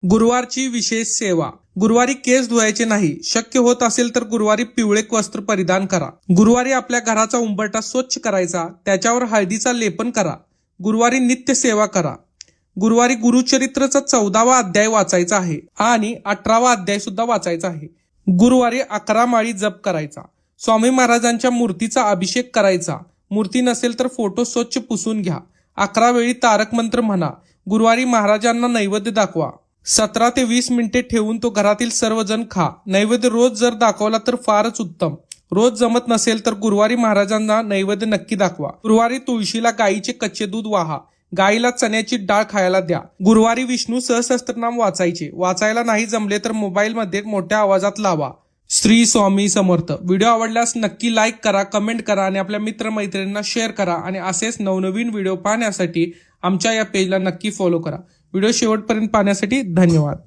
गुरुवारची विशेष सेवा. गुरुवारी केस धुवायचे नाही. शक्य होत असेल तर गुरुवारी पिवळे वस्त्र परिधान करा. गुरुवारी आपल्या घराचा उंबरठा स्वच्छ करायचा, त्याच्यावर हळदीचा लेपन करा. गुरुवारी नित्य सेवा करा. गुरुवारी गुरुचरित्रचा 14वा अध्याय वाचायचा आहे आणि 18वा अध्याय सुद्धा वाचायचा आहे. गुरुवारी 11 माळी जप करायचा. स्वामी महाराजांच्या मूर्तीचा अभिषेक करायचा. मूर्ती नसेल तर फोटो स्वच्छ पुसून घ्या. 11 वेळी तारक मंत्र म्हणा. गुरुवारी महाराजांना नैवेद्य दाखवा. 17 ते 20 मिनिटे ठेवून तो घरातील सर्वजण खा. नैवेद्य रोज जर दाखवला तर फारच उत्तम. रोज जमत नसेल तर गुरुवारी महाराजांना नैवेद्य नक्की दाखवा. गुरुवारी तुळशीला गायीचे कच्चे दूध वाहा. गायीला चण्याची डाळ खायला द्या. गुरुवारी विष्णू सहस्त्रनाम वाचायचे. वाचायला नाही जमले तर मोबाईलमध्ये मोठ्या आवाजात लावा. श्री स्वामी समर्थ. व्हिडिओ आवडल्यास नक्की लाईक करा, कमेंट करा आणि आपल्या मित्रमैत्रिणींना शेअर करा आणि असेच नवनवीन व्हिडिओ पाहण्यासाठी आमच्या या पेजला नक्की फॉलो करा. व्हिडिओ शेवटपर्यंत पाहण्यासाठी धन्यवाद.